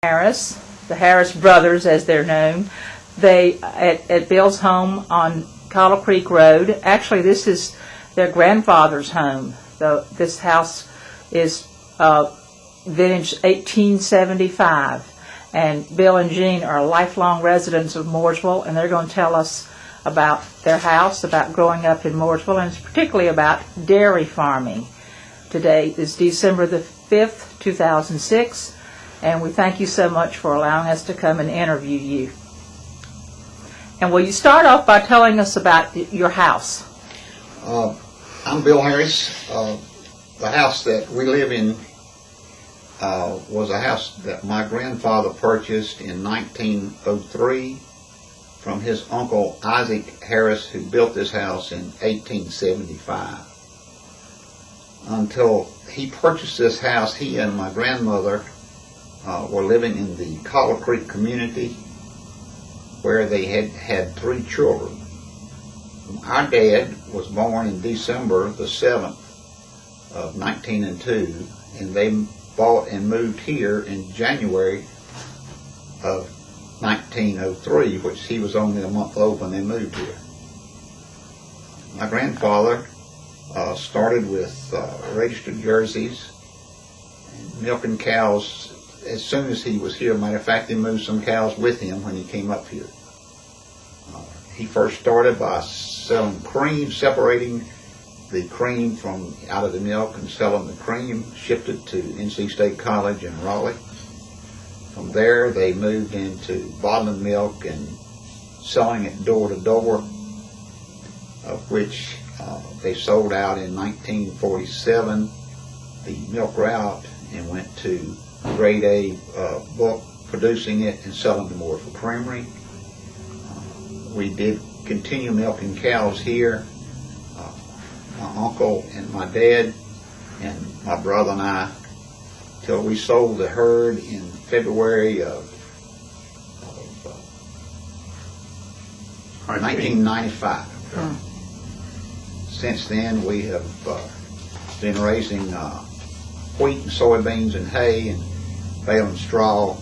Harris, the Harris brothers as they're known. They at Bill's home on Collow Creek Road. Actually, this is their grandfather's home. This house is vintage 1875, and Bill and Jean are lifelong residents of Mooresville, and they're going to tell us about their house, about growing up in Mooresville, and particularly about dairy farming. Today is December the 5th, 2006, and we thank you so much for allowing us to come and interview you. And will you start off by telling us about your house? I'm Bill Harris. The house that we live in was a house that my grandfather purchased in 1903 from his uncle Isaac Harris, who built this house in 1875. Until he purchased this house, he and my grandmother were living in the Collow Creek community, where they had 3 children. Our dad was born in December the 7th of 1902, and they bought and moved here in January of 1903, which he was only a month old when they moved here. My grandfather started with registered jerseys and milking cows as soon as he was here. Matter of fact, he moved some cows with him when he came up here. He first started by selling cream, separating the cream from out of the milk and selling the cream, shipped it to NC State College in Raleigh. From there, they moved into bottling milk and selling it door to door, of which they sold out in 1947 the milk route and went to grade A bulk, producing it and selling to Mooresville Creamery. We did continue milking cows here. My uncle and my dad and my brother and I, till we sold the herd in February of 1995. Since then, we have been raising wheat and soybeans and hay and baling straw,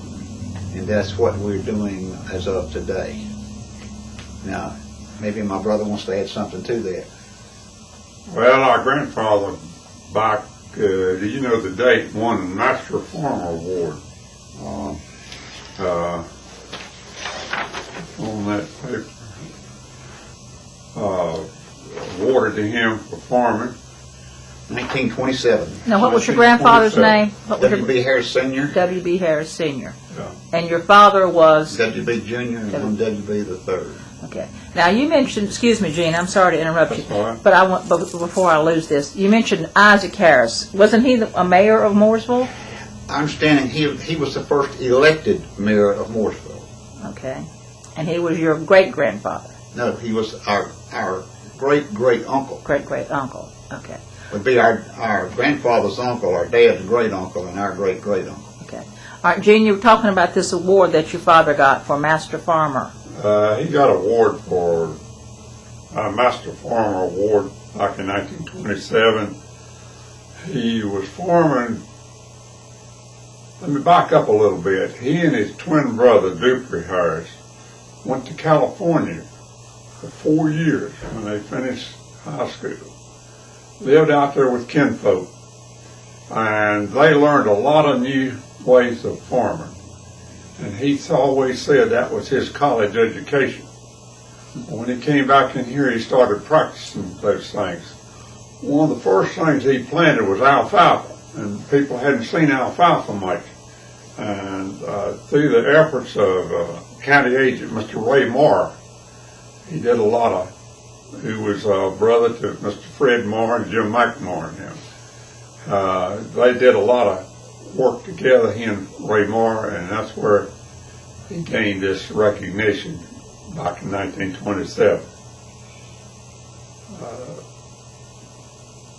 and that's what we're doing as of today. Now, maybe my brother wants to add something to that. Well, our grandfather back, do you know the date, won the Master Farmer Award on that paper. Awarded to him for farming. 1927. Now, what was your grandfather's name? W.B. Harris Sr. W.B. Harris Sr. Yeah. And your father was? W.B. Jr. and one W.B. the third. Okay. Now, you mentioned, excuse me, Gene, I'm sorry to interrupt you, All right. but I want, before I lose this, you mentioned Isaac Harris. Wasn't he a mayor of Mooresville? I'm understanding he was the first elected mayor of Mooresville. Okay. And he was your great-grandfather? No, he was our great-great-uncle. Great-great-uncle. Okay. Would be our grandfather's uncle, our dad's great-uncle, and our great-great-uncle. Okay. All right, Gene, you were talking about this award that your father got for Master Farmer. He got an award for Master Farmer Award back in 1927. He was farming. Let me back up a little bit. He and his twin brother, Dupree Harris, went to California for 4 years when they finished high school. Lived out there with kinfolk, and they learned a lot of new ways of farming. And he's always said that was his college education. When he came back in here, he started practicing those things. One of the first things he planted was alfalfa, and people hadn't seen alfalfa much. And through the efforts of county agent, Mr. Ray Marr, he did a lot of, who was brother to Mr. Fred Marr and Jim McMarr and him. They did a lot of work together, he and Ray Marr, and that's where he gained this recognition back in 1927.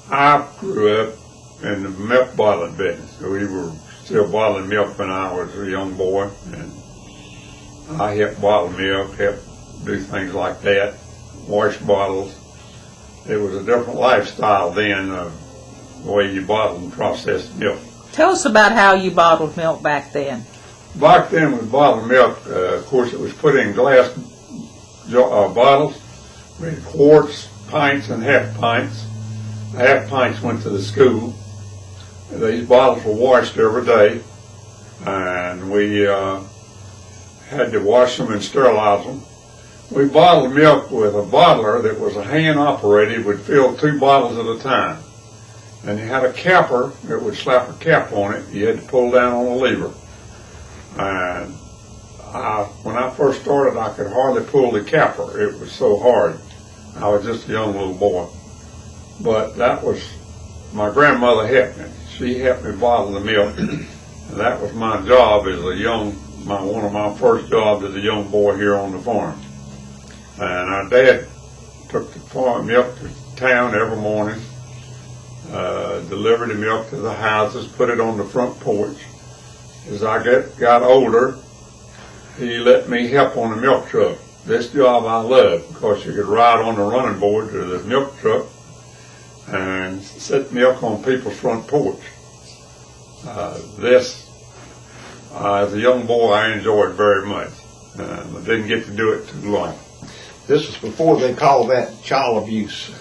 I grew up in the milk bottling business. We were still bottling milk when I was a young boy, and I helped bottle milk, helped do things like that, wash bottles. It was a different lifestyle then, the way you bottled and processed milk. Tell us about how you bottled milk back then. back then with bottled milk, of course, it was put in glass bottles. We had quarts, pints, and half pints. The half pints went to the school. These bottles were washed every day, and we had to wash them and sterilize them. We bottled milk with a bottler that was a hand operated, would fill 2 bottles at a time. And you had a capper that would slap a cap on it. You had to pull down on a lever. And when I first started, I could hardly pull the capper. It was so hard. I was just a young little boy. But that was, my grandmother helped me. She helped me bottle the milk. And that was my job as a one of my first jobs as a young boy here on the farm. And our dad took the farm milk to town every morning, delivered the milk to the houses, put it on the front porch. As I got older, he let me help on the milk truck. This job I loved because you could ride on the running board to the milk truck and set milk on people's front porch. As a young boy, I enjoyed very much. I didn't get to do it too long. This was before they called that child abuse.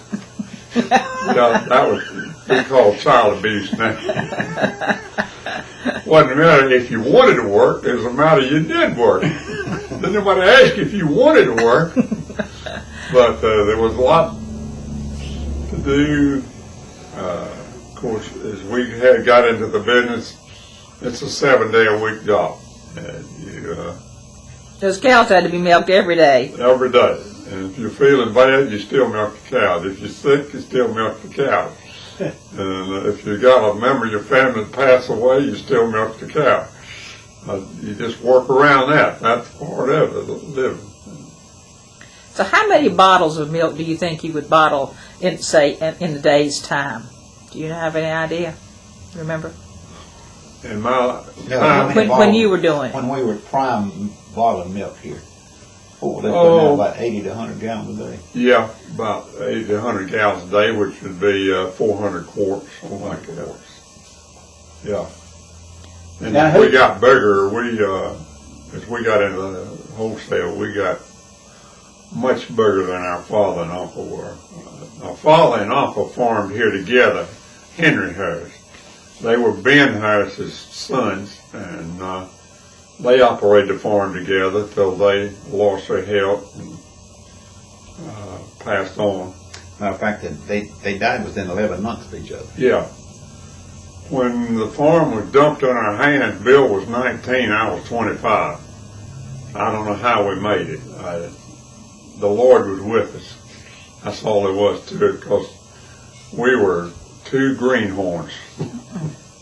Yeah, that was we called child abuse now. Wasn't a matter if you wanted to work, it was a matter you did work. Didn't nobody ask if you wanted to work, but there was a lot to do. Of course, as we got into the business, it's a 7-day-a-week job. And Those cows had to be milked every day. Every day. And if you're feeling bad, you still milk the cows. If you're sick, you still milk the cows. And if you got a member of your family that passed away, you still milk the cow. You just work around that. That's part of it, living. So how many bottles of milk do you think you would bottle in, say, in a day's time? Do you have any idea? Remember? In my When you were doing it? When we were prime bottling milk here. Oh, they put out about 80 to 100 gallons a day. Yeah, about 80 to 100 gallons a day, which would be 400 quarts, something like that. Yeah. And Now, as we got bigger, as we got into the wholesale, we got much bigger than our father and uncle were. Our father and uncle farmed here together, Henry Harris. They were Ben Harris's sons, and they operated the farm together till they lost their health and passed on. Matter of fact, they died within 11 months of each other. Yeah. When the farm was dumped on our hands, Bill was 19, I was 25. I don't know how we made it. The Lord was with us. That's all there was to it, because we were 2 greenhorns.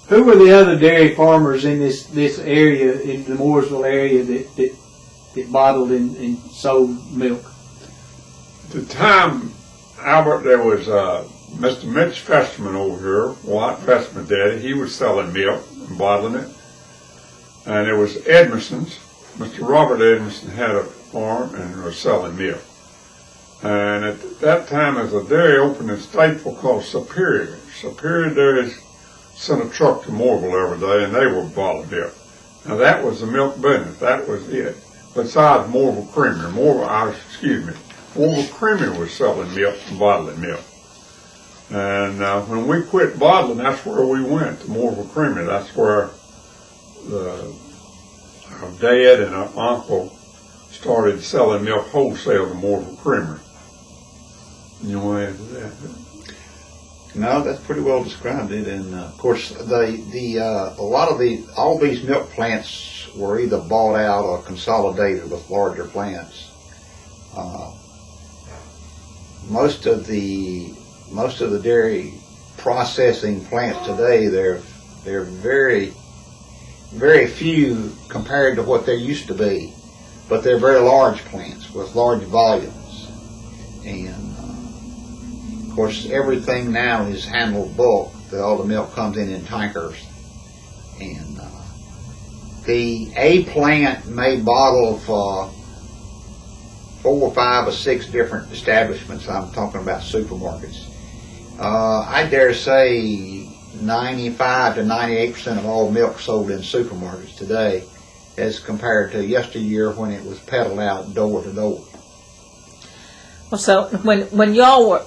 Who were the other dairy farmers in this area, in the Mooresville area, that bottled and sold milk? At the time, Albert, there was Mr. Mitch Festman over here, Wyatt Festman's daddy. He was selling milk and bottling it. And there was Edmondson's. Mr. Robert Edmondson had a farm and was selling milk. And at that time, there was a dairy opened in Stateville called Superior. Superior Dairies sent a truck to Moorville every day, and they were bottling milk. Now that was the milk business. That was it. Besides Moorville Creamery, Moorville Creamery was selling milk and bottling milk. And when we quit bottling, that's where we went, to Moorville Creamery. That's where our dad and our uncle started selling milk wholesale to Moorville Creamery. You want to add to that? No, that's pretty well described it. And of course, all these milk plants were either bought out or consolidated with larger plants. Most of the dairy processing plants today, they're very, very few compared to what there used to be, but they're very large plants with large volumes. And of course, everything now is handled bulk. All the milk comes in tankers. And a plant may bottle for 4 or 5 or 6 different establishments. I'm talking about supermarkets. I dare say 95 to 98% of all milk sold in supermarkets today as compared to yesteryear when it was peddled out door to door. Well, so when y'all were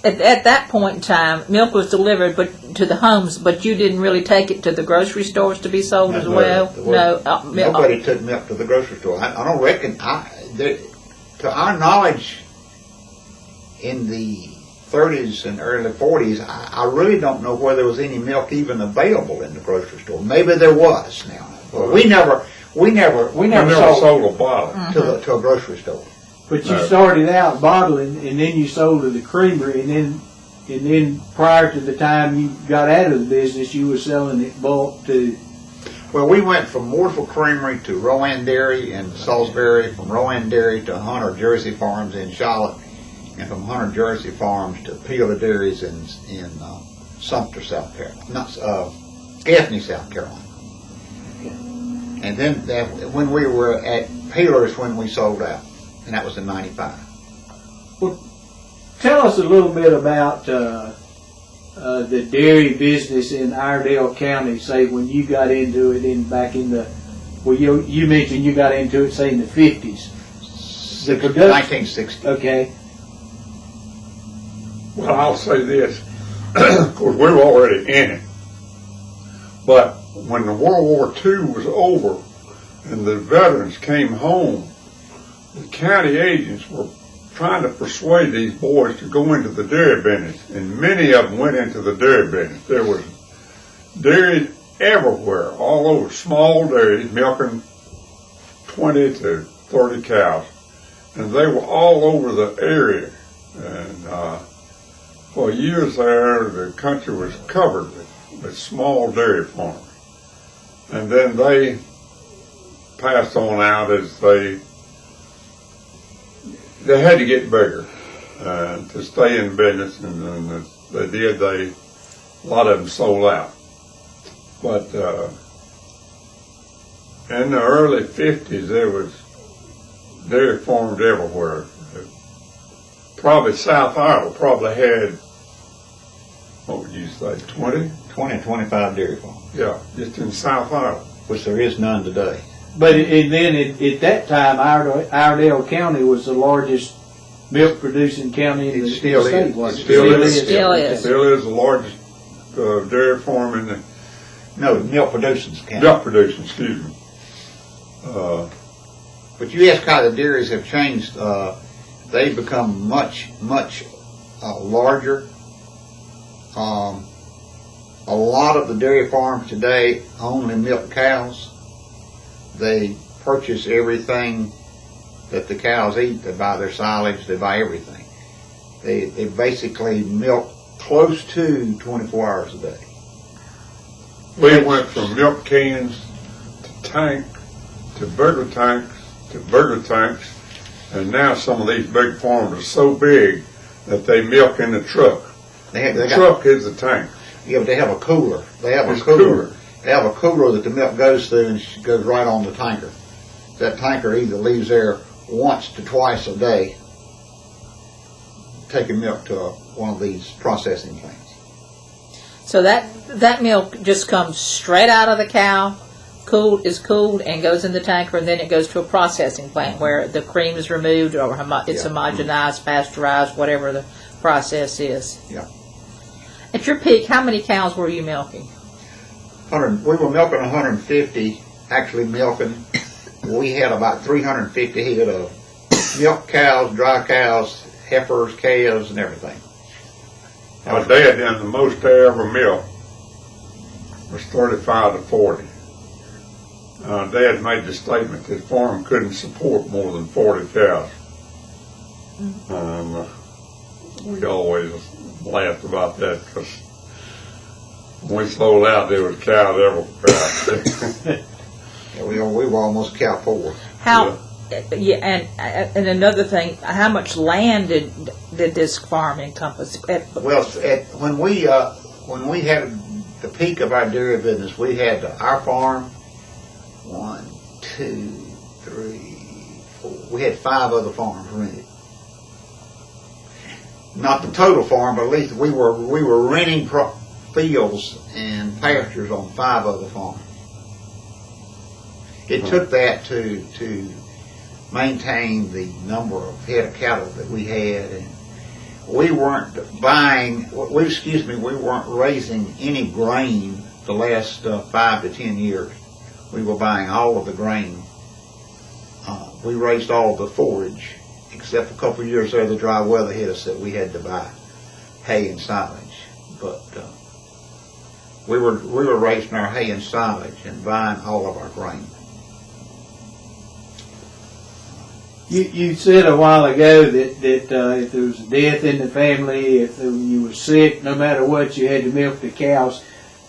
at that point in time, milk was delivered to the homes, but you didn't really take it to the grocery stores to be sold as well. Nobody took milk to the grocery store. I don't reckon. To our knowledge, in the 30s and early 40s, I really don't know where there was any milk even available in the grocery store. Maybe there was now, but we never sold a bottle to a grocery store. But you started out bottling, and then you sold to the creamery, and then prior to the time you got out of the business, you were selling it bulk to. Well, we went from Mooresville Creamery to Rowan Dairy in Salisbury, from Rowan Dairy to Hunter Jersey Farms in Charlotte, and from Hunter Jersey Farms to Peeler Dairies in Sumter, South Carolina, Gaffney, South Carolina. And then when we were at Peeler's, when we sold out. And that was in 95. Well, tell us a little bit about the dairy business in Iredell County, say when you got into it back in the, well, you mentioned you got into it, say, in the 50s. The production, 1960. Okay. Well, I'll say this. Of course, we were already in it. But when the World War II was over and the veterans came home, the county agents were trying to persuade these boys to go into the dairy business, and many of them went into the dairy business. There was dairies everywhere, all over, small dairies milking 20 to 30 cows, and they were all over the area. And for years there, the country was covered with small dairy farms, and then they passed on out as they had to get bigger to stay in business, and they did. A lot of them sold out. But in the early 50s, there was dairy farms everywhere. Probably South Iowa probably had, what would you say, 20? 20, 25 dairy farms. Yeah, just in South Iowa. Which there is none today. But then at that time, Iredell County was the largest milk producing county in the state. Still is the largest dairy farm in the. No, milk producing county. Milk producing, excuse me. But you ask how the dairies have changed. They've become much larger. A lot of the dairy farms today only milk cows. They purchase everything that the cows eat. They buy their silage. They buy everything. They basically milk close to 24 hours a day. We went from milk cans to tank to bigger tanks, and now some of these big farms are so big that they milk in the truck. The truck is the tank. Yeah, but they have a cooler. They have a cooler. They have a cooler that the milk goes through, and it goes right on the tanker. That tanker either leaves there once to twice a day, taking milk to one of these processing plants. So that milk just comes straight out of the cow, is cooled, and goes in the tanker, and then it goes to a processing plant where the cream is removed, or it's homogenized, pasteurized, whatever the process is. Yeah. At your peak, how many cows were you milking? We were milking 150, actually milking. We had about 350 head of milk cows, dry cows, heifers, calves, and everything. My dad done the most they ever milked was 35 to 40. Dad made the statement that farm couldn't support more than 40 cows. We always laughed about that because when we sold out, there was cows everywhere. We were almost cow poor. And another thing, how much land did this farm encompass? Well, when we had the peak of our dairy business, we had our farm, 1, 2, 3, 4. We had 5 other farms rented. Not the total farm, but at least we were renting fields and pastures on 5 other farms. It took that to maintain the number of head of cattle that we had, and we weren't we weren't raising any grain the last 5 to 10 years. We were buying all of the grain. We raised all the forage, except a couple of years there the dry weather hit us that we had to buy hay and silage. But we were raising our hay and silage and buying all of our grain. You said a while ago that if there was a death in the family, if you were sick, no matter what, you had to milk the cows.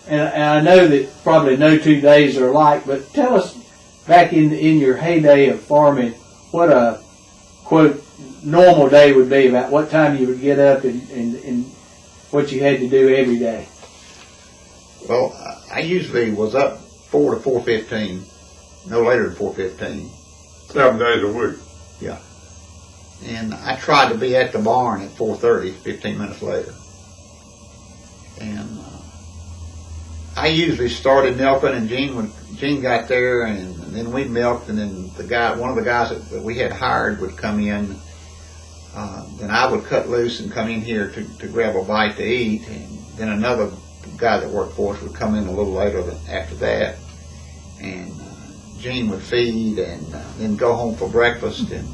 And I know that probably no 2 days are alike, but tell us, back in your heyday of farming, what a, quote, normal day would be, about what time you would get up and what you had to do every day. Well, I usually was up 4 to 4:15, no later than 4:15. 7 days a week. Yeah. And I tried to be at the barn at 4:30, 15 minutes later. And I usually started milking, and Gene got there, and then we milked, and then one of the guys that we had hired would come in, and I would cut loose and come in here to grab a bite to eat, and then another guy that worked for us would come in a little later after that, and Gene would feed, and then go home for breakfast, and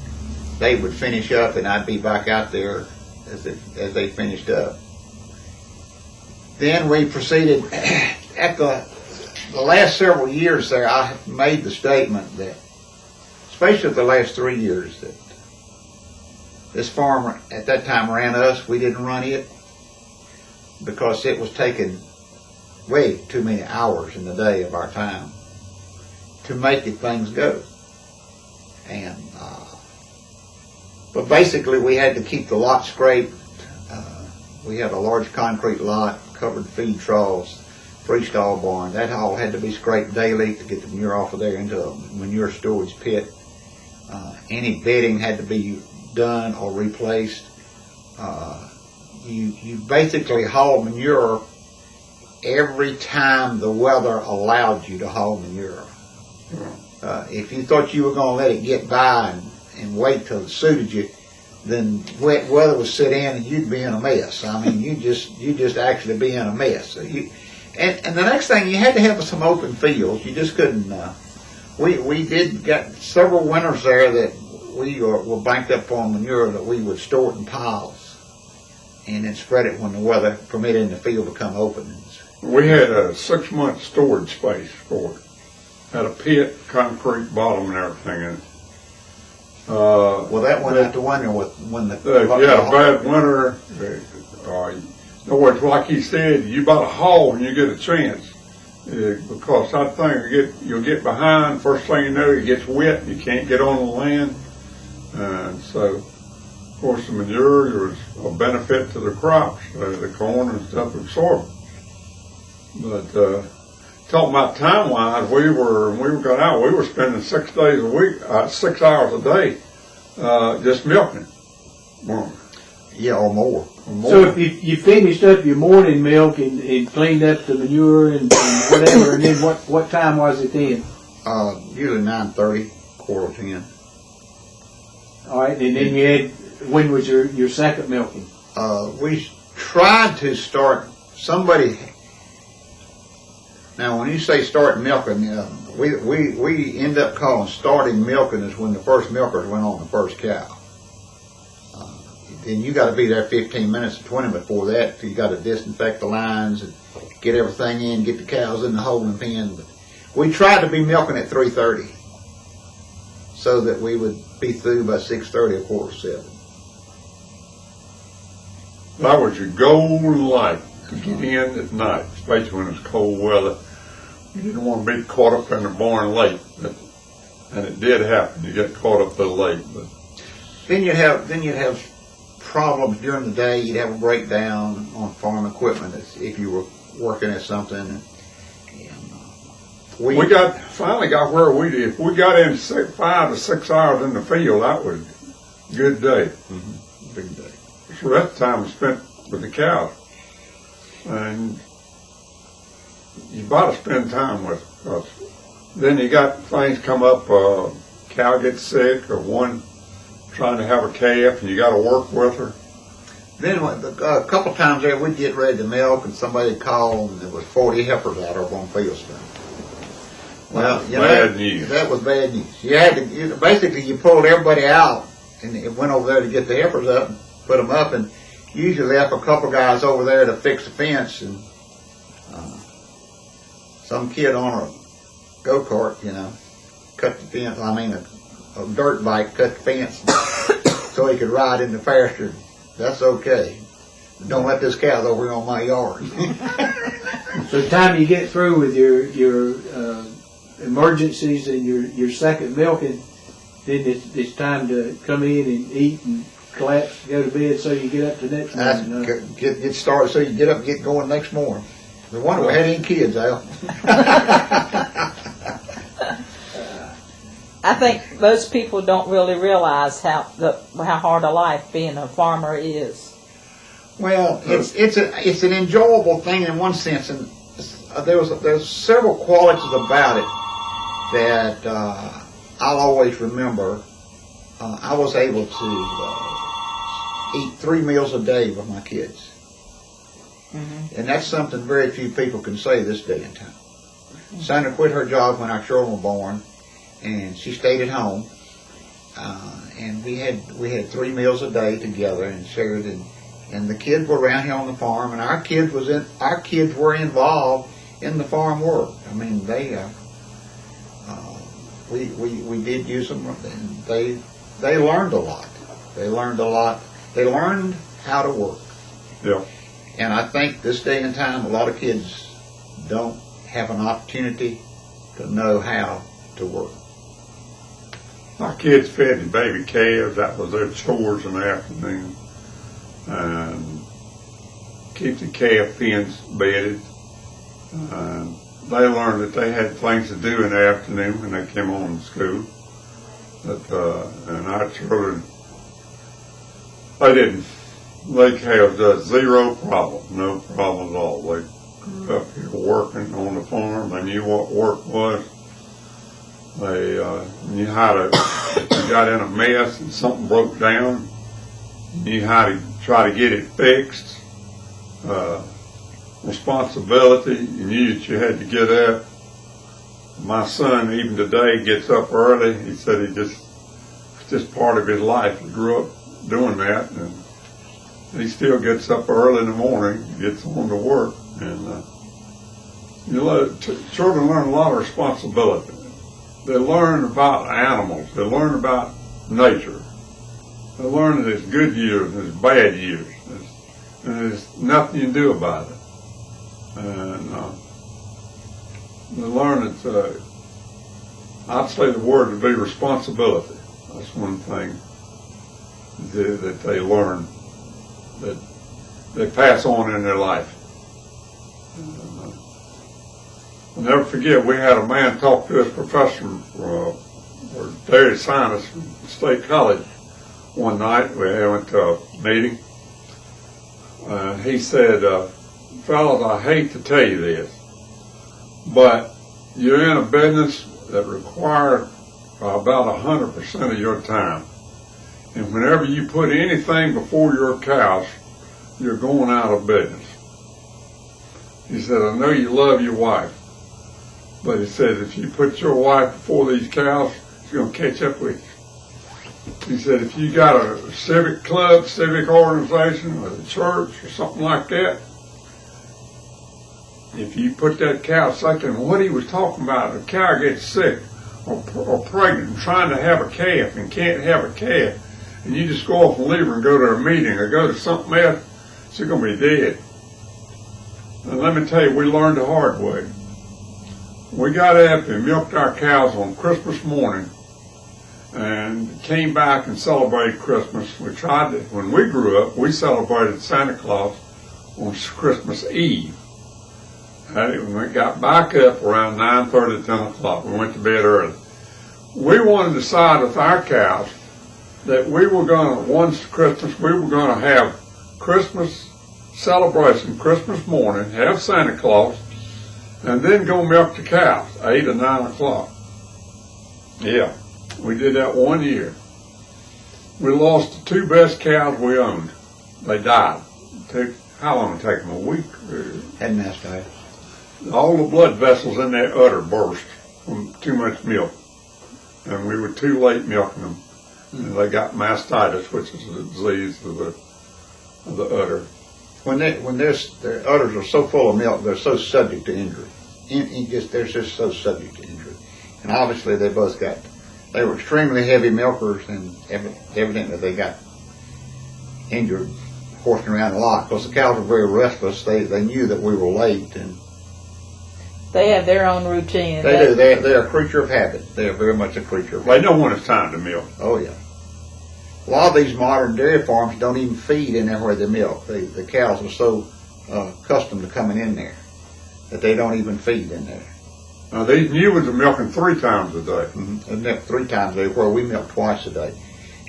they would finish up, and I'd be back out there as they finished up. Then we proceeded. At the last several years there, I made the statement that, especially the last 3 years, that this farm at that time ran us. We didn't run it, because it was taking way too many hours in the day of our time to make things go. And but basically we had to keep the lot scraped. We had a large concrete lot, covered feed troughs, 3-stall barn. That all had to be scraped daily to get the manure off of there into a manure storage pit. Any bedding had to be done or replaced. You basically haul manure every time the weather allowed you to haul manure. If you thought you were going to let it get by and wait till it suited you, then wet weather would set in and you'd be in a mess. I mean, you just actually be in a mess. So and the next thing, you had to have some open fields. You just couldn't. We did get several winters there that we were banked up on manure that we would store it in piles and then spread it when the weather permitted in the field to come open. We had a 6-month storage space for it. Had a pit, concrete bottom, and everything in it. Well, that went out the winter when the. If you had a bad winter, in other words, like he said, you better haul when you get a chance, because that thing you'll get behind. First thing you know, it gets wet. You can't get on the land, and so of course the manure was a benefit to the crops, the corn and stuff absorbed. But talking about time wise, when we got out, we were spending 6 days a week, 6 hours a day, just milking. Yeah, or more. So if you finished up your morning milk and cleaned up the manure and whatever, and then what time was it then? Usually 9:30, 9:45. All right, and then you had, when was your second milking? We tried to start, now when you say start milking, we end up calling starting milking is when the first milkers went on the first cow. Then you got to be there 15 minutes to 20 before that. You got to disinfect the lines and get everything in, get the cows in the holding pen. But we tried to be milking at 3:30 so that we would be through by 6:30 or 7:15. That was your golden light to get in at night, especially when it's cold weather. You didn't want to be caught up in the barn late, and it did happen. You get caught up a little late. But Then you'd have problems during the day. You'd have a breakdown on farm equipment if you were working at something. And we finally got where if we got in 5 to 6 hours in the field, that was a good day. Mm-hmm. Big day. So that time was spent with the cows. And you got to spend time with them, because Then you got things come up, cow gets sick, or one trying to have a calf, and you got to work with her. Then a couple of times there, we'd get ready to milk, and somebody would call, and there was 40 heifers out over on Fieldstone. Well, you know, Bad news. that was bad news. You had to, basically, you pulled everybody out, and it went over there to get the heifers up, and put them up, and usually left a couple guys over there to fix the fence, and some kid on a go-kart, you know, cut the fence. I mean, a dirt bike cut the fence so he could ride in the pasture. That's okay. Don't let this cow over here on my yard. So the time you get through with your emergencies and your second milking, then it's time to come in and eat and collapse, go to bed, so you get up the next morning. Get started so you get up and get going next morning. No wonder we had any kids, Al. I think most people don't really realize how hard a life being a farmer is. Well, it's an enjoyable thing in one sense, and there's several qualities about it that I'll always remember. I was able to eat 3 meals a day with my kids, and that's something very few people can say this day and time. Sandra quit her job when our children were born, and she stayed at home, and we had 3 meals a day together and shared. And the kids were around here on the farm, and our kids were involved in the farm work. I mean, we did use them, and they learned a lot. They learned a lot. They learned how to work. Yeah. And I think this day and time, a lot of kids don't have an opportunity to know how to work. My kids fed baby calves. That was their chores in the afternoon. And keep the calf pens bedded. They learned that they had things to do in the afternoon when they came home from school. And our children, they have zero problem, no problem at all. They grew up here working on the farm. They knew what work was. They knew how to, if you got in a mess and something broke down, knew how to try to get it fixed. Responsibility, you knew that you had to get up. My son, even today, gets up early. He said it's just part of his life. He grew up doing that, and he still gets up early in the morning, gets on to work. And children learn a lot of responsibility. They learn about animals. They learn about nature. They learn that there's good years and there's bad years. And there's nothing you can do about it. And they learn that, I'd say the word would be responsibility. That's one thing that they learn, that they pass on in their life. I'll never forget, we had a man talk to us, professor, or dairy scientist from State College, one night. We went to a meeting. He said, fellas, I hate to tell you this, but you're in a business that requires about 100% of your time. And whenever you put anything before your cows, you're going out of business. He said, I know you love your wife, but he said, if you put your wife before these cows, she's going to catch up with you. He said, if you got a civic club, civic organization, or a church, or something like that, if you put that cow second, what he was talking about, a cow gets sick or pregnant and trying to have a calf and can't have a calf, and you just go off and leave her and go to a meeting or go to something else, she's going to be dead. And let me tell you, we learned the hard way. We got up and milked our cows on Christmas morning and came back and celebrated Christmas. We tried to, when we grew up, we celebrated Santa Claus on Christmas Eve. And we got back up around 9:30, 10 o'clock. We went to bed early. We wanted to decide with our cows that we were going to, once Christmas, we were going to have Christmas celebration, Christmas morning, have Santa Claus, and then go milk the cows, 8 or 9 o'clock. Yeah, we did that 1 year. We lost the 2 best cows we owned. They died. How long did it take them? A week? Had mastitis. All the blood vessels in their udder burst from too much milk. And we were too late milking them. And they got mastitis, which is a disease of the udder. When their udders are so full of milk, they're so subject to injury. They're just so subject to injury. And obviously they were extremely heavy milkers, and evidently they got injured horsing around a lot because the cows were very restless. They knew that we were late, and They have their own routine. they do. They're a creature of habit. They are very much a creature of They habit. know when it's time to milk. Oh yeah. A lot of these modern dairy farms don't even feed in there where they milk. The cows are so accustomed to coming in there that they don't even feed in there. Now these new ones are milking 3 times a day. They milk 3 times a day, where we milk twice a day.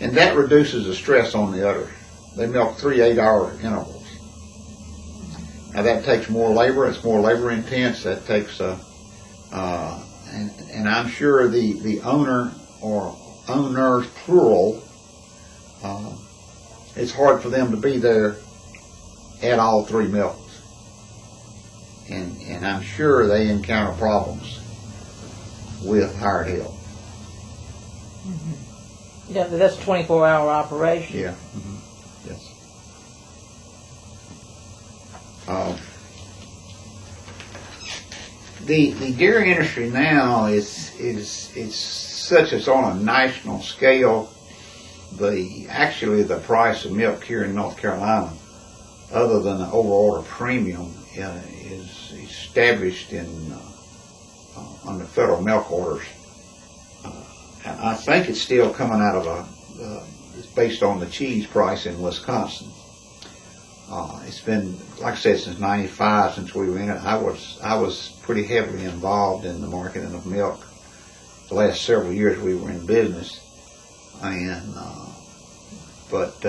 And that reduces the stress on the udders. They milk 3 8-hour intervals. Now that takes more labor. It's more labor intense. That takes, and I'm sure the owner or owners plural, it's hard for them to be there at all 3 milks. And I'm sure they encounter problems with hired help. Yeah, but that's a 24-hour operation. Yeah. Yes. The dairy industry now is such as on a national scale. Actually the price of milk here in North Carolina, other than the overorder premium, is established under federal milk orders. And I think it's still coming out of it's based on the cheese price in Wisconsin. It's been, like I said, since '95 since we were in it. I was pretty heavily involved in the marketing of milk the last several years we were in business, and but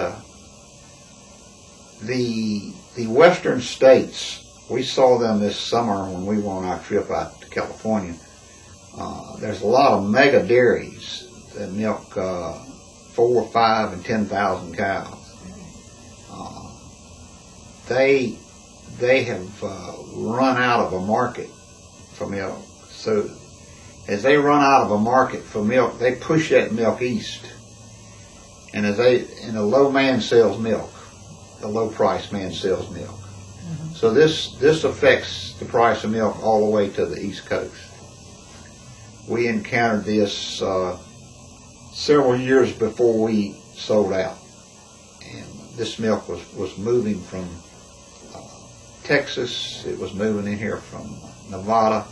the western states, we saw them this summer when we were on our trip out to California. There's a lot of mega dairies that milk 4, 5, and 10,000 cows. They have run out of a market for milk. So as they run out of a market for milk, they push that milk east. And a low man sells milk. The low price man sells milk. Mm-hmm. So this affects the price of milk all the way to the East Coast. We encountered this several years before we sold out. And this milk was moving from Texas. It was moving in here from Nevada,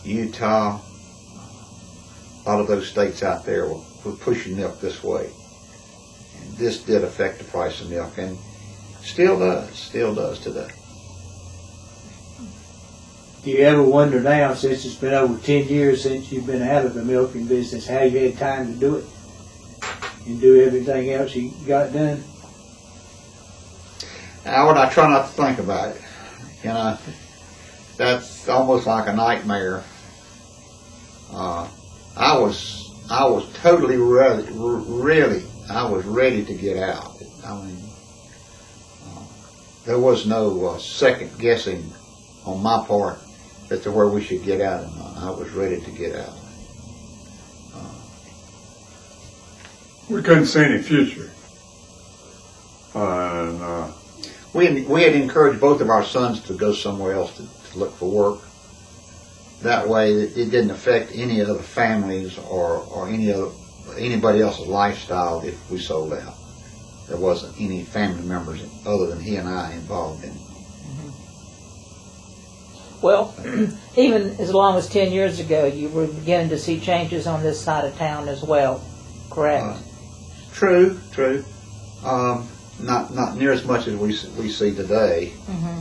Utah. A lot of those states out there were pushing milk this way. And this did affect the price of milk, and still does today. Do you ever wonder now, since it's been over 10 years since you've been out of the milking business, how you had time to do it and do everything else you got done? Howard, I try not to think about it. That's almost like a nightmare. I was totally really, I was ready to get out. I mean, there was no second guessing on my part as to where we should get out, and I was ready to get out. We couldn't see any future. And We had encouraged both of our sons to go somewhere else to look for work. That way it didn't affect any other families or anybody else's lifestyle if we sold out. There wasn't any family members other than he and I involved in it. Well, even as long as 10 years ago, you were beginning to see changes on this side of town as well, correct? True. Not near as much as we see today. Mm-hmm.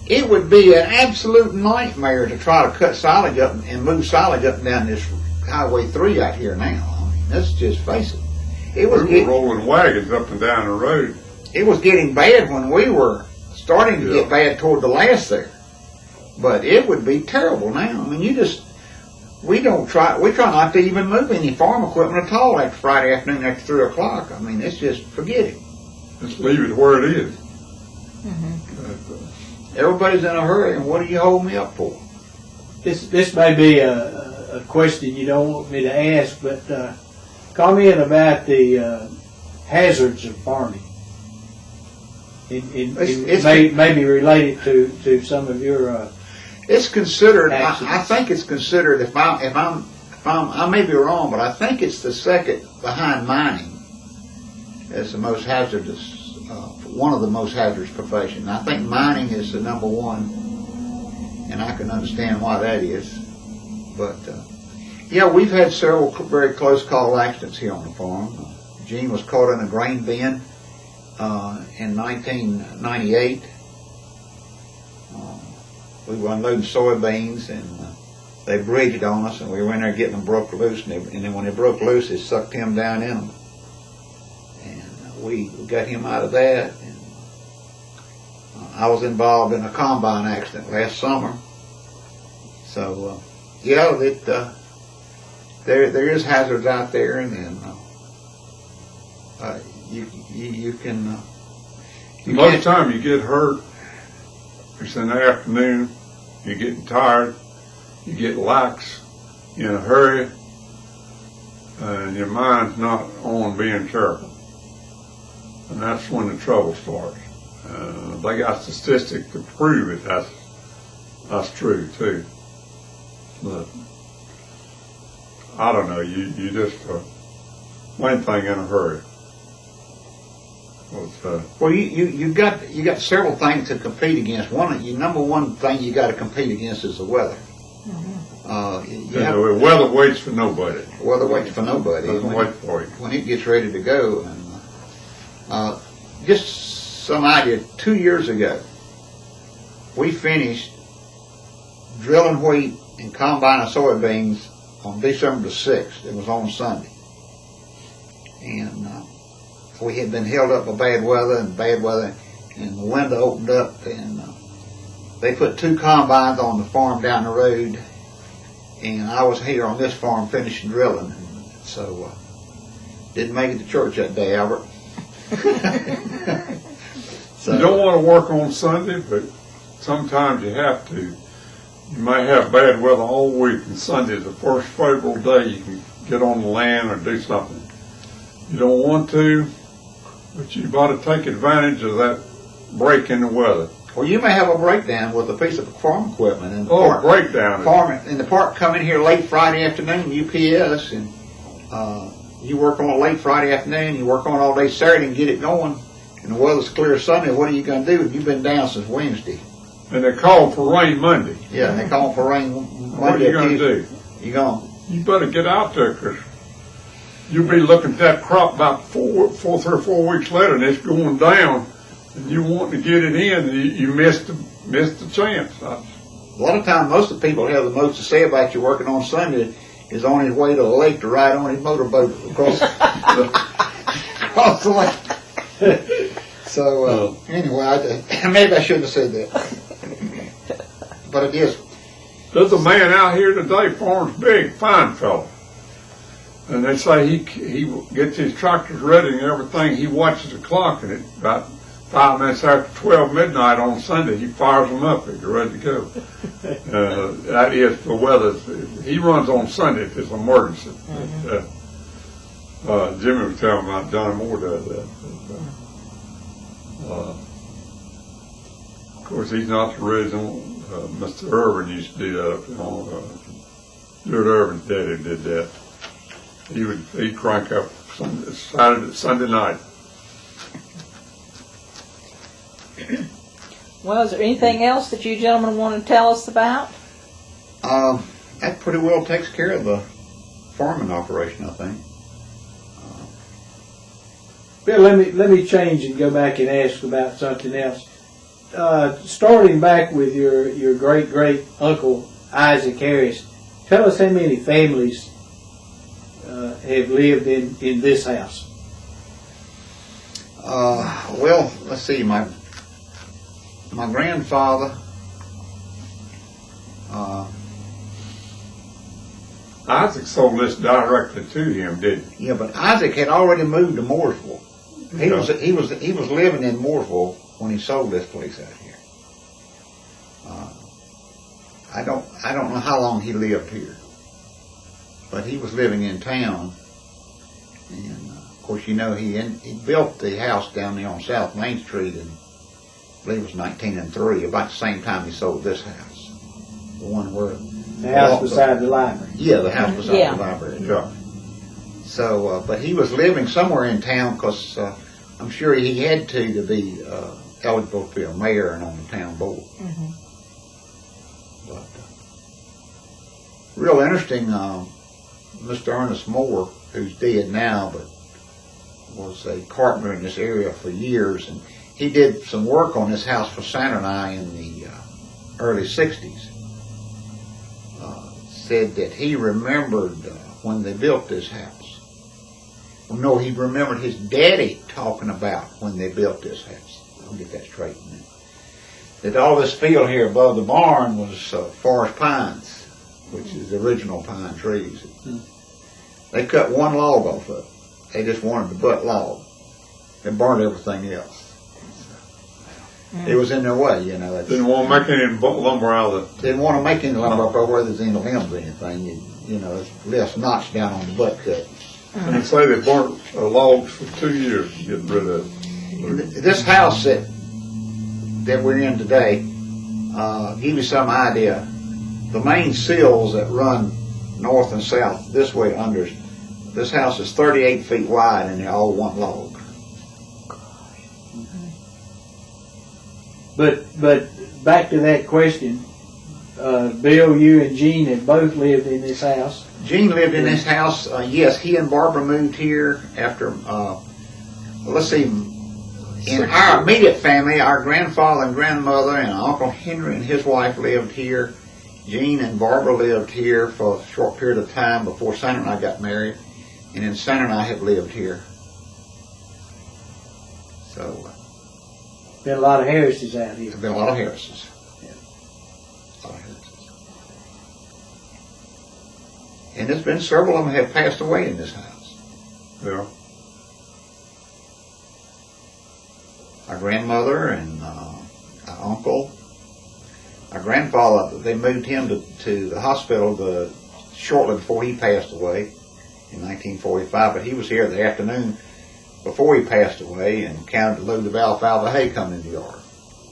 It would be an absolute nightmare to try to cut silage up and move silage up and down this Highway 3 out here now. I mean, let's just face it. we were rolling wagons up and down the road. It was getting bad when we were starting to Yeah. get bad toward the last there. But it would be terrible now. I mean, we try not to even move any farm equipment at all after Friday afternoon after 3 o'clock. I mean, it's just, forget it. Just leave it where it is. Everybody's in a hurry, and what do you hold me up for? This may be a question you don't want me to ask, but comment about the hazards of farming. It's Maybe related to some of your. It's considered. Accidents. I think it's considered. If I may be wrong, but I think it's the second behind mining as the most hazardous. One of the most hazardous professions. I think mining is the number one, and I can understand why that is. But yeah, we've had several very close call accidents here on the farm. Gene was caught in a grain bin in 1998. We were unloading soybeans, and they bridged on us, and we were in there getting them broke loose, and then when they broke loose, it sucked him down in them. And we got him out of that. And I was involved in a combine accident last summer. So, yeah, there is hazards out there, and then you can. Most of the time you get hurt, it's in the afternoon, you're getting tired, you get lax, you're in a hurry, and your mind's not on being careful. And that's when the trouble starts. They got statistics to prove it. That's true too. But I don't know. You just main thing in a hurry. Well, you got several things to compete against. Number one thing you got to compete against is the weather. The weather waits for nobody. Weather waits for nobody. Doesn't wait for you. When it gets ready to go, and just some idea. 2 years ago, we finished drilling wheat and combining soybeans on December the 6th. It was on Sunday, and we had been held up by bad weather, and the window opened up, and they put 2 combines on the farm down the road, and I was here on this farm finishing drilling, so didn't make it to church that day, Albert. So, you don't want to work on Sunday, but sometimes you have to. You may have bad weather all week, and Sunday is the first favorable day you can get on the land or do something. You don't want to, but you've got to take advantage of that break in the weather. well, you may have a breakdown with a piece of farm equipment in the Oh, park. breakdown. Farm in the park, come in here late Friday afternoon, UPS, and you work on it late Friday afternoon. You work on it all day Saturday and get it going. And the weather's clear Sunday. What are you going to do? You've been down since Wednesday. And they call for rain Monday. Yeah, and they call for rain Monday. What are you going to do? You going? You better get out there, because you'll be looking at that crop about 3 or 4 weeks later, and it's going down, and you want to get it in, and you missed the chance. A lot of times, most of the people have the most to say about you working on Sunday is on his way to the lake to ride on his motorboat across across the lake. So anyway, maybe I shouldn't have said that, but it is. There's a man out here today, farms big, fine fellow. And they say he gets his tractors ready and everything. He watches the clock, and at about 5 minutes after 12 midnight on Sunday, he fires them up and they're ready to go. That is the weather. He runs on Sunday if it's an emergency. Jimmy was telling me about Johnny Moore does that. Of course, he's not the original. Mr. Irvin used to do that up on Stuart Irvin's daddy did that. He'd crank up Sunday night. Well, is there anything else that you gentlemen want to tell us about? That pretty well takes care of the farming operation, I think. Bill, let me change and go back and ask about something else. Starting back with your great uncle Isaac Harris, tell us how many families have lived in this house. Well, let's see. My my grandfather, Isaac sold this directly to him, didn't he? yeah, but Isaac had already moved to Mooresville. He was living in Mooresville when he sold this place out here. I don't know how long he lived here, but he was living in town, and of course, you know, he built the house down there on South Main Street in, I believe it was 1903, about the same time he sold this house, the one where The house beside the library. yeah, the house beside Yeah. the library. Yeah. So, but he was living somewhere in town because I'm sure he had to be eligible to be a mayor and on the town board. But real interesting, Mr. Ernest Moore, who's dead now, but was a carpenter in this area for years, and he did some work on this house for Santa and I in the early 60s. Said that he remembered when they built this house. Well, no, he remembered his daddy talking about when they built this house. I'll get that straight in a minute. That all this field here above the barn was forest pines, which is the original pine trees. They cut one log off of it. They just wanted the butt log. They burned everything else. It was in their way, you know. Didn't want to make any lumber out of it. Didn't want to make any lumber up where there's any limbs or anything. You know, it's less notch down on the butt cut. And they say they burnt logs for 2 years to get rid of it. This house that we're in today, give you some idea. The main sills that run north and south this way under this house is 38 feet wide, and they're all one log. But back to that question, Bill, you and Gene have both lived in this house. Gene lived in this house. Yes, he and Barbara moved here after, let's see, in our immediate family, our grandfather and grandmother and Uncle Henry and his wife lived here. Gene and Barbara lived here for a short period of time before Santa and I got married. And then Santa and I have lived here. So, Been a lot of Harrises out here. there's been a lot of Harrises. Yeah. A lot of Harrises. And there's been several of them have passed away in this house. Yeah. Our grandmother and our uncle. Our grandfather, they moved him to the hospital shortly before he passed away in 1945, but he was here the afternoon before he passed away and counted a load of alfalfa hay coming in the yard.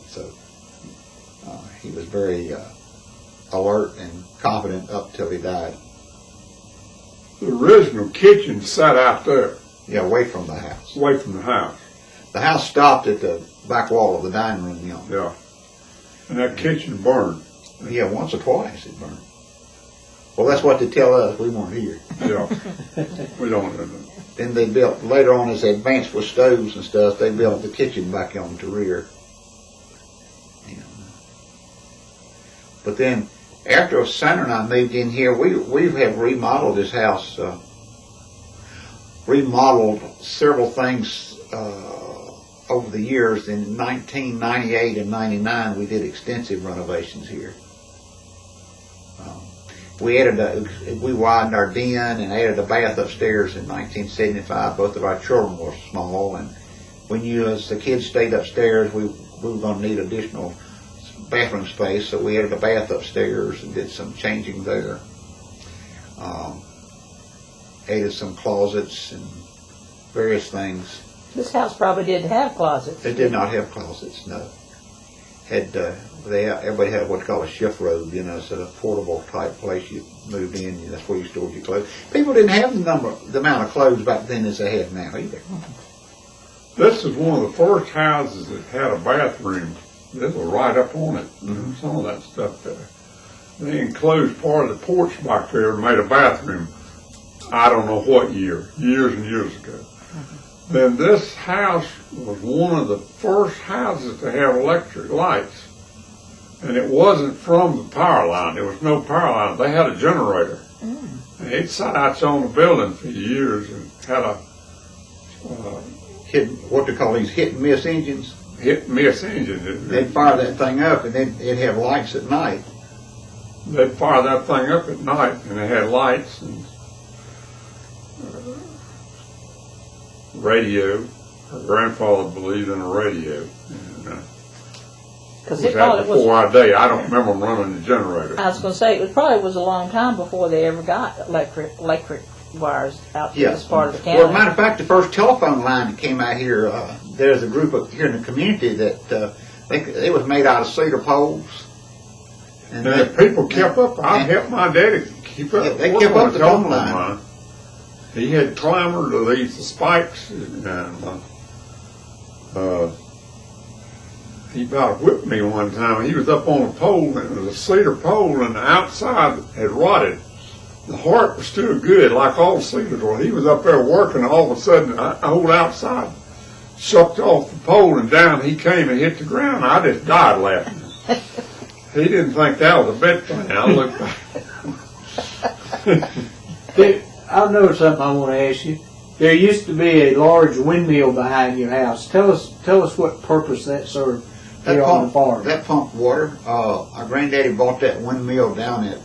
So he was very alert and confident up till he died. The original kitchen sat out there, Yeah, away from the house. away from the house. The house stopped at the back wall of the dining room, you know. Yeah. And that kitchen burned. Yeah, once or twice it burned. Well, that's what they tell us. We weren't here. Yeah. We don't know. Then they built, later on as they advanced with stoves and stuff, they built the kitchen back on the rear. And, but then, after Santa and I moved in here, we have remodeled this house, remodeled several things over the years. In 1998 and 99, we did extensive renovations here. We widened our den and added a bath upstairs in 1975. Both of our children were small, and as the kids stayed upstairs, we were going to need additional bathroom space, so we added a bath upstairs and did some changing there. Added some closets and various things. This house probably didn't have closets. They did not have closets, no. Everybody had what they call a shift robe, you know, it's a portable type place you moved in, that's where you stored your clothes. People didn't have the amount of clothes back then as they have now either. This is one of the first houses that had a bathroom. This was right up on it. Some of that stuff there. They enclosed part of the porch back there and made a bathroom. I don't know what years and years ago. Then this house was one of the first houses to have electric lights. And it wasn't from the power line. There was no power line. They had a generator. And it sat out on the building for years and had a What they call these hit and miss engines. hit and miss engine. They'd fire that thing up, and it'd have lights at night. They'd fire that thing up at night, and they had lights and radio. Her grandfather believed in a radio. And, Because was it that probably was. before our day? I don't remember them running the generator. I was going to say it probably was a long time before they ever got electric wires out to this part of the county. Well, as a matter of fact, the first telephone line that came out here, there's a group up here in the community that it was made out of cedar poles. And if people kept up, I helped my daddy keep up. Yeah, they working kept up on the telephone phone line. He had clambered to these spikes, and he about whipped me one time. He was up on a pole, and it was a cedar pole, and the outside had rotted. The heart was still good, like all cedars were. He was up there working, and all of a sudden, the whole outside sucked off the pole, and down he came and hit the ground. I just died laughing. He didn't think that was a bit funny. I looked back. I know something I want to ask you. There used to be a large windmill behind your house. Tell us what purpose that served here on the farm. That pumped water. Our granddaddy bought that windmill down at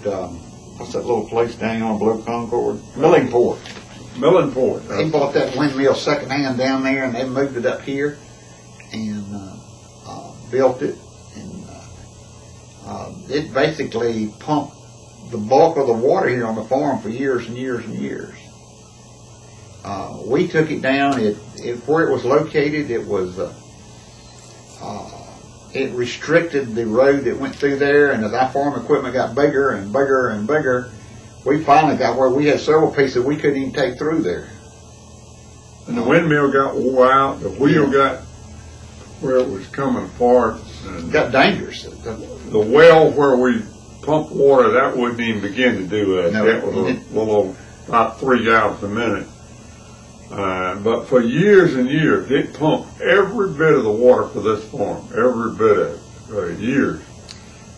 what's that little place down on Blue Concord? Millingport. Millingport. He bought that windmill secondhand down there, and they moved it up here and built it. And it basically pumped the bulk of the water here on the farm for years and years and years. We took it down. Where it was located, it was it restricted the road that went through there, and as our farm equipment got bigger and bigger and bigger, we finally got where we had several pieces we couldn't even take through there. And the windmill got wore out. The wheel got where it was coming apart. And It got dangerous. the well where we pumped water, that wouldn't even begin to do that. No, That was a little, about 3 gallons a minute. But for years and years, it pumped every bit of the water for this farm, every bit of it, for years.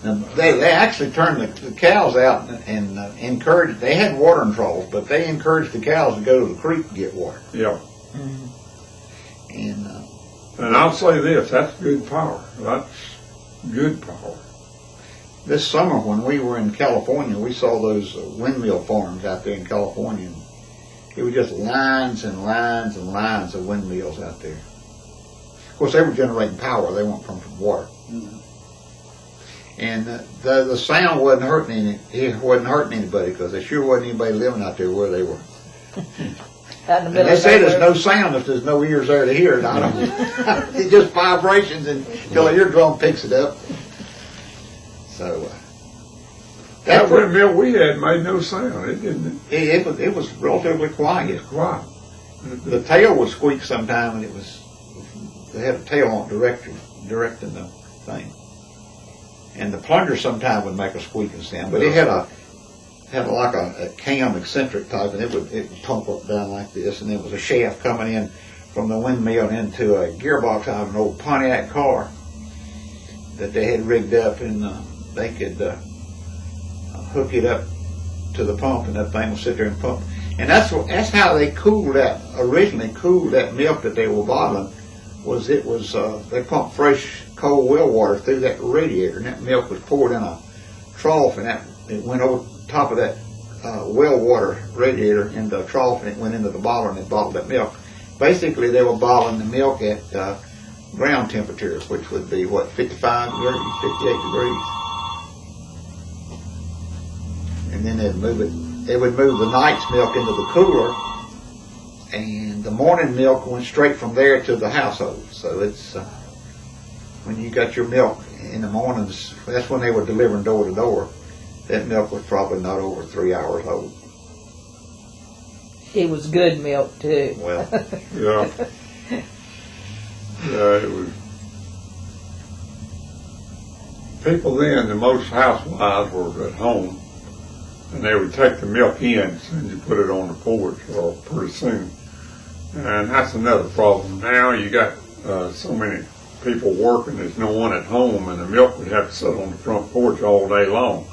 And they actually turned the cows out and encouraged. They had watering troughs, but they encouraged the cows to go to the creek to get water. Yeah. And And I'll say this, that's good power. That's good power. this summer when we were in California, we saw those windmill farms out there in California. It was just lines and lines and lines of windmills out there. Of course, they were generating power. They weren't pumping water. And the sound wasn't hurting anybody because there sure wasn't anybody living out there where they were. Out in the And middle they of say there's nowhere. no sound if there's no ears there to hear it. I don't. It's just vibrations until the eardrum picks it up. So That windmill we had made no sound. It didn't. it was relatively It quiet. was quiet. The tail would squeak sometime, and they had a tail on directing the thing. And the plunger sometime would make a squeaking sound, but it had like a cam eccentric type, and it would pump up down like this, and there was a shaft coming in from the windmill into a gearbox out of an old Pontiac car that they had rigged up, and they could hook it up to the pump, and that thing would sit there and pump. And that's how they originally cooled that milk that they were bottling. They pumped fresh cold well water through that radiator, and that milk was poured in a trough, and it went over top of that well water radiator into a trough, and it went into the bottler, and they bottled that milk. Basically, they were bottling the milk at ground temperatures, which would be 55 degrees, 58 degrees. And then they would move the night's milk into the cooler, and the morning milk went straight from there to the household. So it's when you got your milk in the mornings, that's when they were delivering door to door. That milk was probably not over 3 hours old. It was good milk too. Well, Yeah. Yeah, it was. People then, the most housewives were at home, and they would take the milk in as soon as you put it on the porch, or pretty soon. And that's another problem. Now you got so many people working, there's no one at home, and the milk would have to sit on the front porch all day long,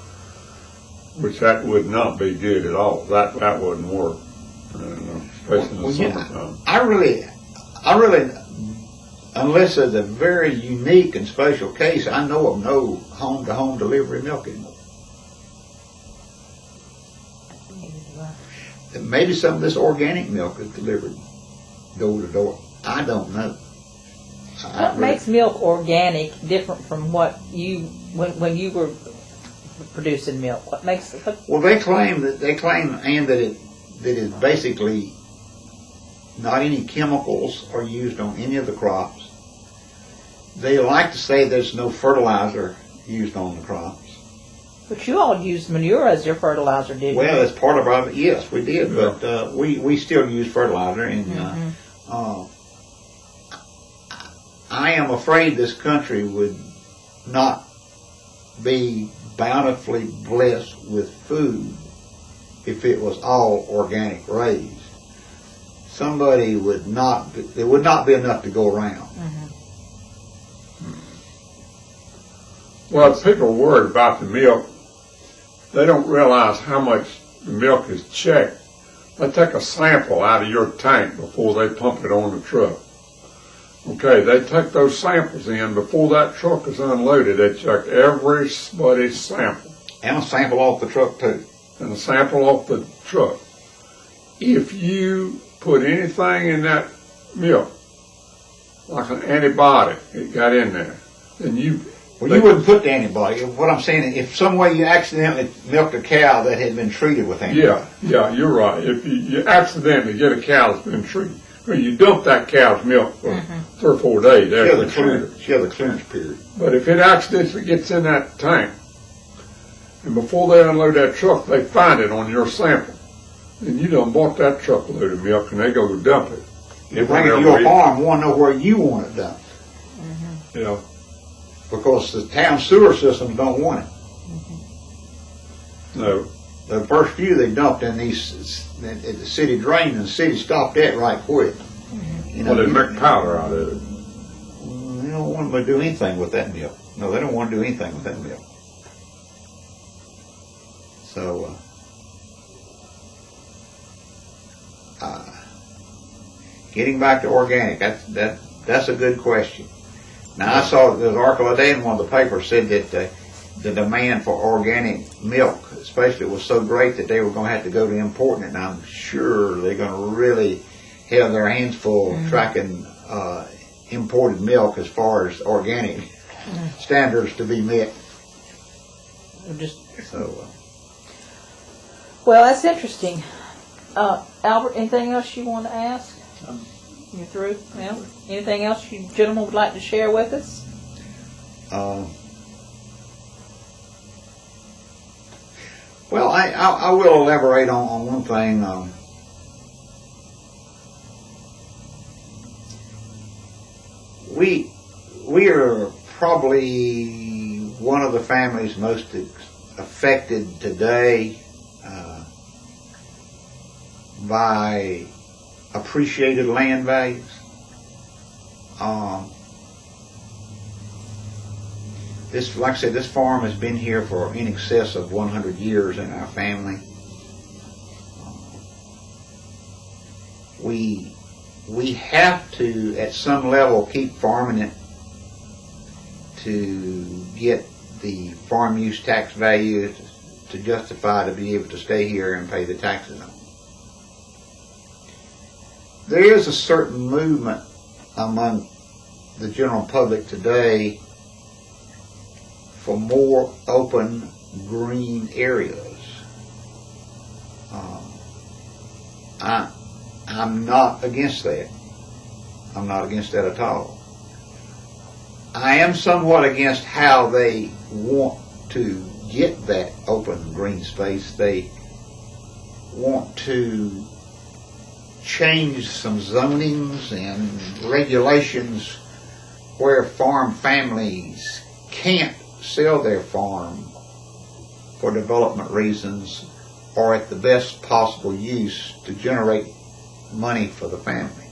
which that would not be good at all. That wouldn't work, especially in the summertime. I really unless it's a very unique and special case, I know of no home-to-home delivery milk anymore. And maybe some of this organic milk is delivered door to door. I don't know. What makes milk organic different from what you when you were producing milk? What makes it? Well, they claim, and that it's basically not any chemicals are used on any of the crops. They like to say there's no fertilizer used on the crops. But you all used manure as your fertilizer, didn't you? Well, that's part of our, yes, we did, but we still use fertilizer, and I am afraid this country would not be bountifully blessed with food if it was all organic raised. Somebody would not, there would not be enough to go around. Well, people are worried about the milk. They don't realize how much the milk is checked. They take a sample out of your tank before they pump it on the truck. Okay, they take those samples in before that truck is unloaded. They check everybody's sample. And a sample off the truck too. And a sample off the truck. If you put anything in that milk, like an antibiotic, it got in there, then you... Well, you wouldn't put the antibiotic. What I'm saying is, if some way you accidentally milked a cow that had been treated with antibiotics. Yeah, you're right. If you accidentally get a cow that's been treated, well, you dump that cow's milk for 3 or 4 days. She has a clearance period. But if it accidentally gets in that tank, and before they unload that truck, they find it on your sample, then you done bought that truckload of milk, and they go to dump it. They bring it to your farm, want to know where you want it dumped. Yeah. Because the town sewer systems don't want it. No. The first few they dumped in these, at the city drain, and the city stopped that right quick. You know, Well, they make powder out of it. They don't want to do anything with that milk. No, they don't want to do anything with that milk. So, getting back to organic, that's a good question. Now, I saw the article today in one of the papers said that the demand for organic milk, especially, was so great that they were going to have to go to importing it. And I'm sure they're going to really have their hands full tracking imported milk as far as organic standards to be met. So, well, that's interesting. Albert, anything else you want to ask? You're through? Yeah. Anything else you gentlemen would like to share with us? Well, I will elaborate on one thing. We are probably one of the families most affected today by appreciated land values. This, like I said, this farm has been here for in excess of 100 years in our family. We have to, at some level, keep farming it to get the farm use tax value to justify to be able to stay here and pay the taxes on it. There is a certain movement among the general public today for more open green areas. I'm not against that. I'm not against that at all. I am somewhat against how they want to get that open green space. They want to change some zonings and regulations where farm families can't sell their farm for development reasons or at the best possible use to generate money for the family.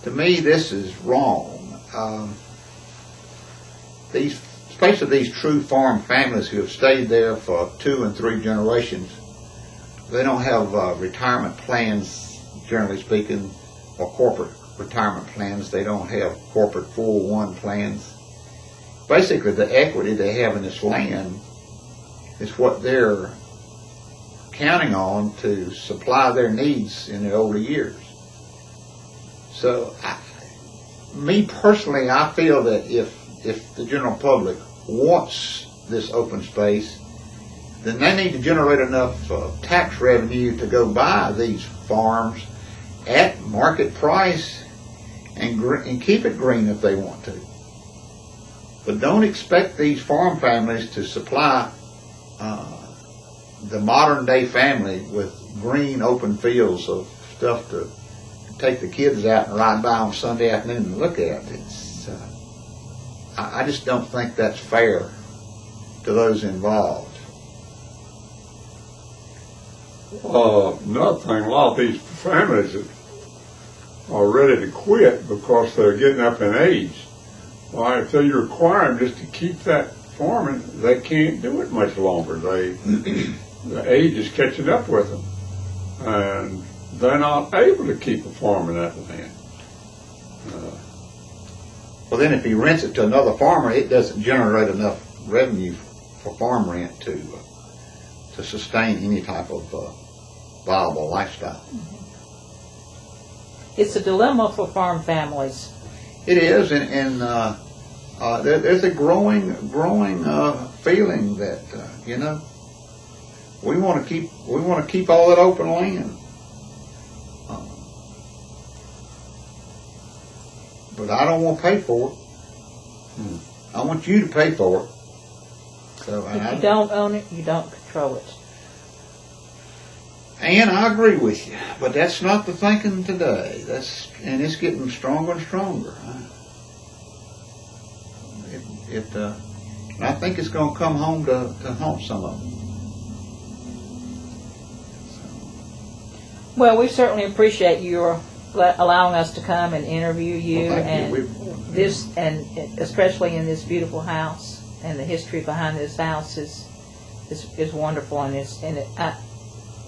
To me, this is wrong. Especially these true farm families who have stayed there for 2 and 3 generations, they don't have retirement plans, generally speaking, or corporate retirement plans. They don't have corporate 401 plans. Basically, the equity they have in this land is what they're counting on to supply their needs in their older years. So, me personally, I feel that if the general public wants this open space, then they need to generate enough tax revenue to go buy these farms at market price and keep it green if they want to. But don't expect these farm families to supply the modern day family with green open fields of stuff to take the kids out and ride by on Sunday afternoon and look at. It's I just don't think that's fair to those involved. Another thing, a lot of these families are ready to quit because they're getting up in age. Well, if they require them just to keep that farming, they can't do it much longer. The age is catching up with them, and they're not able to keep a farm in that land. Well, then if he rents it to another farmer, it doesn't generate enough revenue for farm rent to sustain any type of viable lifestyle. It's a dilemma for farm families. It is, and there's a growing feeling that we want to keep all that open land. But I don't want to pay for it. I want you to pay for it. So If you don't own it, you don't control it. And I agree with you, but that's not the thinking today. And it's getting stronger and stronger. And I think it's going to come home to haunt some of them. Well, we certainly appreciate your allowing us to come and interview you, Well, thank you. and especially in this beautiful house, and the history behind this house is wonderful,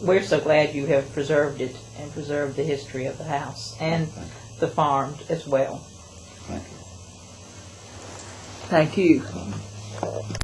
we're so glad you have preserved it and preserved the history of the house and the farm as well. Thank you. Thank you.